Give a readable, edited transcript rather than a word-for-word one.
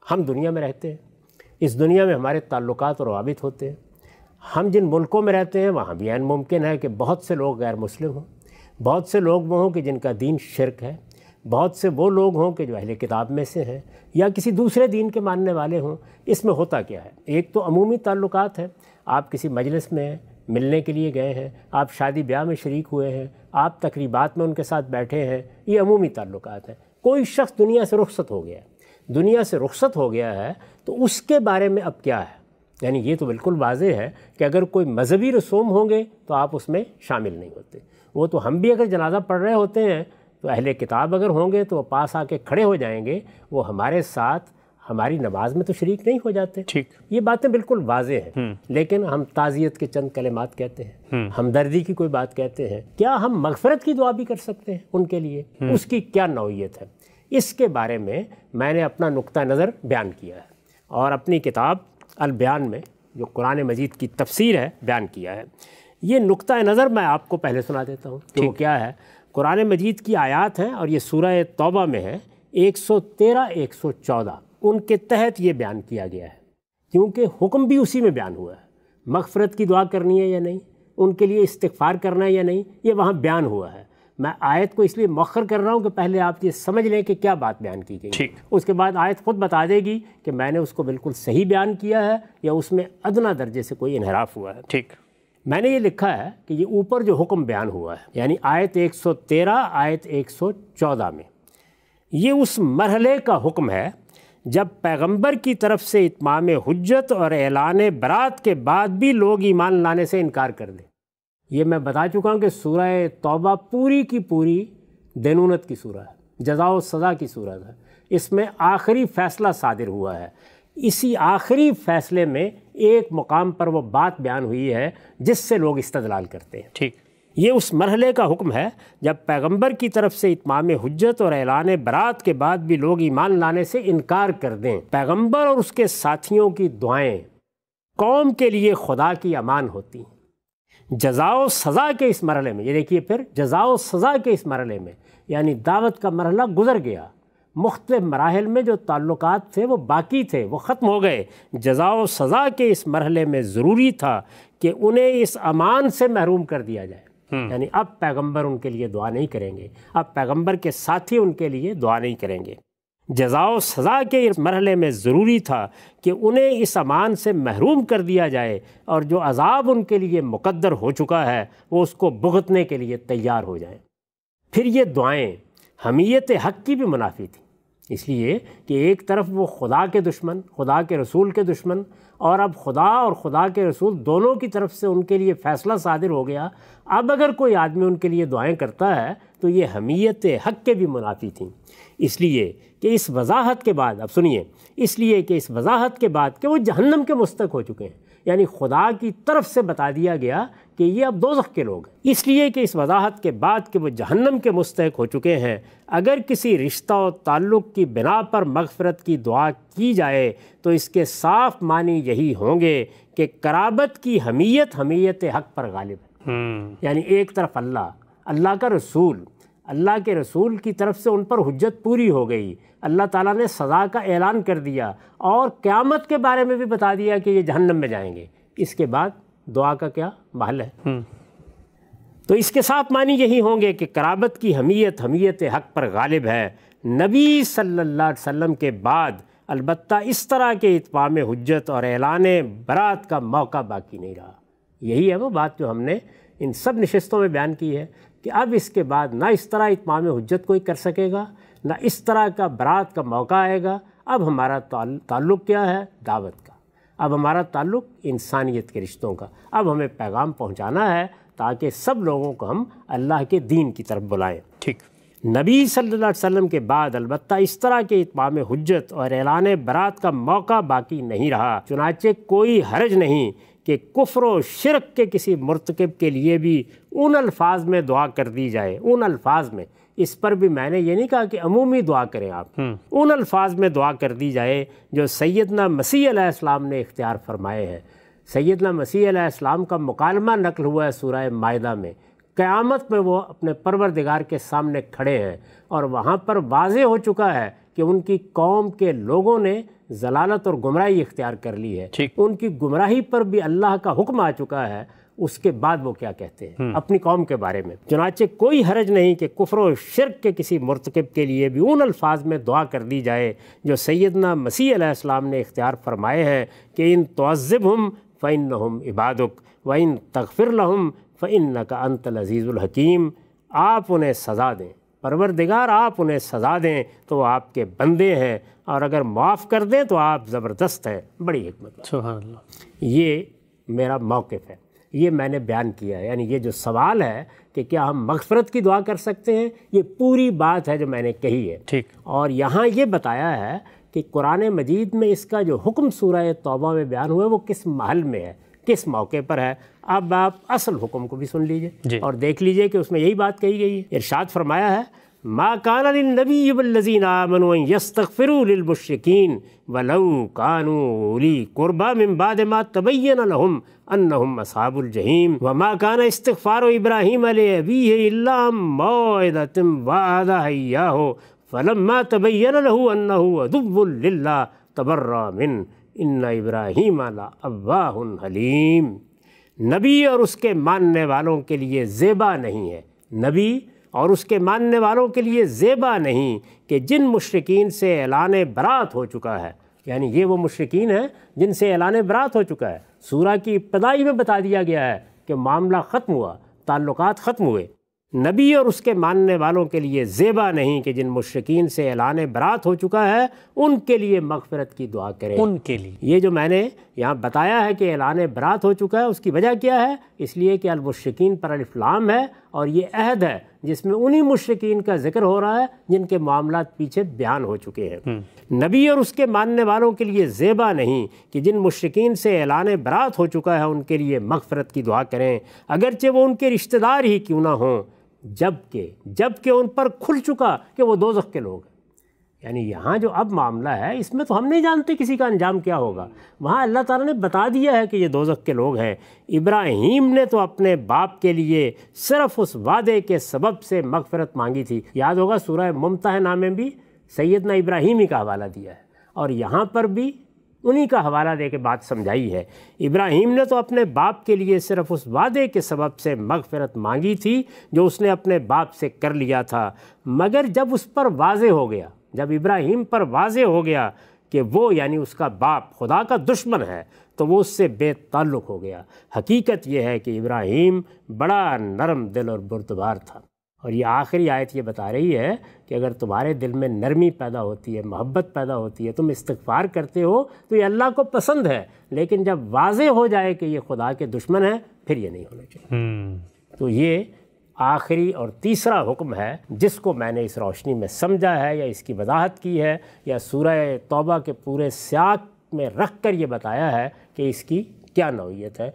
ہم دنیا میں رہتے ہیں، اس دنیا میں ہمارے تعلقات اور روابط ہوتے ہیں. ہم جن ملکوں میں رہتے ہیں وہاں بھی عین ممکن ہے کہ بہت سے لوگ غیر مسلم ہوں، بہت سے لوگ وہ ہوں کہ جن کا دین شرک ہے، بہت سے وہ لوگ ہوں کہ جو اہل کتاب میں سے ہیں یا کسی دوسرے دین کے ماننے والے ہوں. اس میں ہوتا کیا ہے؟ ایک تو عمومی تعلقات ہیں، آپ کسی مجلس میں ہیں، ملنے کے لیے گئے ہیں، آپ شادی بیاہ میں شریک ہوئے ہیں، آپ تقریبات میں ان کے ساتھ بیٹھے ہیں، یہ عمومی تعلقات ہیں. کوئی شخص دنیا سے رخصت ہو گیا ہے، دنیا سے رخصت ہو گیا ہے تو اس کے بارے میں اب کیا ہے؟ یعنی یہ تو بالکل واضح ہے کہ اگر کوئی مذہبی رسوم ہوں گے تو آپ اس میں شامل نہیں ہوتے. وہ تو ہم بھی اگر جنازہ پڑھ رہے ہوتے ہیں تو اہل کتاب اگر ہوں گے تو وہ پاس آ کے کھڑے ہو جائیں گے، وہ ہمارے ساتھ ہماری نماز میں تو شریک نہیں ہو جاتے. ٹھیک، یہ باتیں بالکل واضح ہیں. لیکن ہم تعزیت کے چند کلمات کہتے ہیں، ہمدردی کی کوئی بات کہتے ہیں. کیا ہم مغفرت کی دعا بھی کر سکتے ہیں ان کے لیے؟ اس کی کیا نوعیت ہے؟ اس کے بارے میں نے اپنا نقطہ نظر بیان کیا ہے اور اپنی کتاب البیان میں جو قرآن مجید کی تفسیر ہے بیان کیا ہے. یہ نقطہ نظر میں آپ کو پہلے سنا دیتا ہوں کہ وہ کیا ہے. قرآن مجید کی آیات ہیں اور یہ سورہ توبہ میں ہے، 113 114. ان کے تحت یہ بیان کیا گیا ہے کیونکہ حکم بھی اسی میں بیان ہوا ہے. مغفرت کی دعا کرنی ہے یا نہیں، ان کے لیے استغفار کرنا ہے یا نہیں، یہ وہاں بیان ہوا ہے. میں آیت کو اس لیے مؤخر کر رہا ہوں کہ پہلے آپ یہ سمجھ لیں کہ کیا بات بیان کی گئی. اس کے بعد آیت خود بتا دے گی کہ میں نے اس کو بالکل صحیح بیان کیا ہے یا اس میں ادنیٰ درجے سے کوئی انحراف ہوا ہے. ٹھیک، میں نے یہ لکھا ہے کہ یہ اوپر جو حکم بیان ہوا ہے یعنی آیت 113 آیت 114 میں، یہ اس مرحلے کا حکم ہے جب پیغمبر کی طرف سے اتمام حجت اور اعلان برات کے بعد بھی لوگ ایمان لانے سے انکار کر دیں. یہ میں بتا چکا ہوں کہ سورہ توبہ پوری کی پوری دینونت کی سورہ ہے، جزا و سزا کی سورہ ہے. اس میں آخری فیصلہ صادر ہوا ہے. اسی آخری فیصلے میں ایک مقام پر وہ بات بیان ہوئی ہے جس سے لوگ استدلال کرتے ہیں. ٹھیک، یہ اس مرحلے کا حکم ہے جب پیغمبر کی طرف سے اتمام حجت اور اعلان برات کے بعد بھی لوگ ایمان لانے سے انکار کر دیں. پیغمبر اور اس کے ساتھیوں کی دعائیں قوم کے لیے خدا کی امان ہوتی ہیں. جزا و سزا کے اس مرحلے میں، یہ دیکھیے پھر جزا و سزا کے اس مرحلے میں یعنی دعوت کا مرحلہ گزر گیا، مختلف مراحل میں جو تعلقات تھے وہ باقی تھے، وہ ختم ہو گئے. جزا و سزا کے اس مرحلے میں ضروری تھا کہ انہیں اس امان سے محروم کر دیا جائے. یعنی اب پیغمبر ان کے لیے دعا نہیں کریں گے، اب پیغمبر کے ساتھی ان کے لیے دعا نہیں کریں گے. جزا و سزا کے اس مرحلے میں ضروری تھا کہ انہیں اس امان سے محروم کر دیا جائے اور جو عذاب ان کے لیے مقدر ہو چکا ہے وہ اس کو بھگتنے کے لیے تیار ہو جائیں. پھر یہ دعائیں حمیت حق کی بھی منافی تھیں، اس لیے کہ ایک طرف وہ خدا کے دشمن، خدا کے رسول کے دشمن، اور اب خدا اور خدا کے رسول دونوں کی طرف سے ان کے لیے فیصلہ صادر ہو گیا. اب اگر کوئی آدمی ان کے لیے دعائیں کرتا ہے تو یہ حمیت حق کے بھی منافی تھیں. اس لیے کہ اس وضاحت کے بعد، اب سنیے، اس لیے کہ اس وضاحت کے بعد کہ وہ جہنم کے مستحق ہو چکے ہیں، یعنی خدا کی طرف سے بتا دیا گیا کہ یہ اب دوزخ کے لوگ ہیں. اس لیے کہ اس وضاحت کے بعد کہ وہ جہنم کے مستحق ہو چکے ہیں، اگر کسی رشتہ و تعلق کی بنا پر مغفرت کی دعا کی جائے تو اس کے صاف معنی یہی ہوں گے کہ قرابت کی حمیت حق پر غالب ہے. یعنی ایک طرف اللہ کا رسول، اللہ کے رسول کی طرف سے ان پر حجت پوری ہو گئی، اللہ تعالیٰ نے سزا کا اعلان کر دیا اور قیامت کے بارے میں بھی بتا دیا کہ یہ جہنم میں جائیں گے. اس کے بعد دعا کا کیا محل ہے؟ تو اس کے ساتھ معنی یہی ہوں گے کہ قرابت کی حمیت حق پر غالب ہے. نبی صلی اللہ علیہ وسلم کے بعد البتہ اس طرح کے اتمام حجت اور اعلان برات کا موقع باقی نہیں رہا. یہی ہے وہ بات جو ہم نے ان سب نشستوں میں بیان کی ہے کہ اب اس کے بعد نہ اس طرح اتمام حجت کوئی کر سکے گا، نہ اس طرح کا برات کا موقع آئے گا. اب ہمارا تعلق کیا ہے؟ دعوت کا. اب ہمارا تعلق انسانیت کے رشتوں کا. اب ہمیں پیغام پہنچانا ہے تاکہ سب لوگوں کو ہم اللہ کے دین کی طرف بلائیں. ٹھیک، نبی صلی اللہ علیہ وسلم کے بعد البتہ اس طرح کے اتمام حجت اور اعلان برات کا موقع باقی نہیں رہا. چنانچہ کوئی حرج نہیں کہ کفر و شرک کے کسی مرتکب کے لیے بھی ان الفاظ میں دعا کر دی جائے. ان الفاظ میں، اس پر بھی میں نے یہ نہیں کہا کہ عمومی دعا کریں آپ، ان الفاظ میں دعا کر دی جائے جو سیدنا مسیح علیہ السلام نے اختیار فرمائے ہیں. سیدنا مسیح علیہ السلام کا مکالمہ نقل ہوا ہے سورہ مائدہ میں. قیامت میں وہ اپنے پروردگار کے سامنے کھڑے ہیں اور وہاں پر واضح ہو چکا ہے کہ ان کی قوم کے لوگوں نے ضلالت اور گمراہی اختیار کر لی ہے، ان کی گمراہی پر بھی اللہ کا حکم آ چکا ہے، اس کے بعد وہ کیا کہتے ہیں اپنی قوم کے بارے میں؟ چنانچہ کوئی حرج نہیں کہ کفر و شرک کے کسی مرتکب کے لیے بھی ان الفاظ میں دعا کر دی جائے جو سیدنا مسیح علیہ السلام نے اختیار فرمائے ہیں کہ ان تعذبہم فإنہم عبادک وإن تغفر لہم فإنک انت العزیز الحکیم۔ آپ انہیں سزا دیں، پروردگار آپ انہیں سزا دیں تو وہ آپ کے بندے ہیں، اور اگر معاف کر دیں تو آپ زبردست ہیں، بڑی حکمت۔ سبحان اللہ۔ یہ میرا موقف ہے، یہ میں نے بیان کیا ہے۔ یعنی یہ جو سوال ہے کہ کیا ہم مغفرت کی دعا کر سکتے ہیں، یہ پوری بات ہے جو میں نے کہی ہے۔ ٹھیک۔ اور یہاں یہ بتایا ہے کہ قرآن مجید میں اس کا جو حکم سورہ توبہ میں بیان ہوا ہے وہ کس محل میں ہے، کس موقع پر ہے۔ اب آپ اصل حکم کو بھی سن لیجئے اور دیکھ لیجئے کہ اس میں یہی بات کہی گئی ہے۔ ارشاد فرمایا ہے ما کان للنبی والذین آمنوا ان یستغفروا للمشرکین ولو کانوا اولی قربی من بعد ما تبین لهم انہم اصحاب الجحیم وما کان استغفار ابراہیم لابیہ الا عن موعدۃ وعدہا ایاہ فلما تبین له انہ عدو للہ تبرأ منہ ان ابراہیم لأواہ حلیم۔ نبی اور اس کے ماننے والوں کے لیے زیبا نہیں ہے، نبی اور اس کے ماننے والوں کے لیے زیبا نہیں کہ جن مشرکین سے اعلان برات ہو چکا ہے، یعنی یہ وہ مشرکین ہیں جن سے اعلان برات ہو چکا ہے۔ سورہ کی ابتدائی میں بتا دیا گیا ہے کہ معاملہ ختم ہوا، تعلقات ختم ہوئے۔ نبی اور اس کے ماننے والوں کے لیے زیبا نہیں کہ جن مشرکین سے اعلان برات ہو چکا ہے ان کے لیے مغفرت کی دعا کریں۔ ان کے لیے یہ جو میں نے یہاں بتایا ہے کہ اعلان برات ہو چکا ہے، اس کی وجہ کیا ہے؟ اس لیے کہ المشرکین پر الف لام ہے، اور یہ عہد ہے جس میں انہی مشرکین کا ذکر ہو رہا ہے جن کے معاملات پیچھے بیان ہو چکے ہیں۔ نبی اور اس کے ماننے والوں کے لیے زیبا نہیں کہ جن مشرکین سے اعلان برات ہو چکا ہے ان کے لیے مغفرت کی دعا کریں، اگرچہ وہ ان کے رشتہ دار ہی کیوں نہ ہوں، جبکہ ان پر کھل چکا کہ وہ دوزخ کے لوگ ہیں۔ یعنی یہاں جو اب معاملہ ہے اس میں تو ہم نہیں جانتے کسی کا انجام کیا ہوگا، وہاں اللہ تعالیٰ نے بتا دیا ہے کہ یہ دوزخ کے لوگ ہیں۔ ابراہیم نے تو اپنے باپ کے لیے صرف اس وعدے کے سبب سے مغفرت مانگی تھی۔ یاد ہوگا سورہ ممتحنہ میں بھی سیدنا ابراہیم ہی کا حوالہ دیا ہے، اور یہاں پر بھی انہی کا حوالہ دے کے بات سمجھائی ہے۔ ابراہیم نے تو اپنے باپ کے لیے صرف اس وعدے کے سبب سے مغفرت مانگی تھی جو اس نے اپنے باپ سے کر لیا تھا، مگر جب اس پر واضح ہو گیا، جب ابراہیم پر واضح ہو گیا کہ وہ یعنی اس کا باپ خدا کا دشمن ہے تو وہ اس سے بے تعلق ہو گیا۔ حقیقت یہ ہے کہ ابراہیم بڑا نرم دل اور بردبار تھا، اور یہ آخری آیت یہ بتا رہی ہے کہ اگر تمہارے دل میں نرمی پیدا ہوتی ہے، محبت پیدا ہوتی ہے، تم استغفار کرتے ہو تو یہ اللہ کو پسند ہے، لیکن جب واضح ہو جائے کہ یہ خدا کے دشمن ہیں پھر یہ نہیں ہونا چاہیے۔ تو یہ آخری اور تیسرا حکم ہے جس کو میں نے اس روشنی میں سمجھا ہے یا اس کی وضاحت کی ہے یا سورہ توبہ کے پورے سیاق میں رکھ کر یہ بتایا ہے کہ اس کی کیا نوعیت ہے۔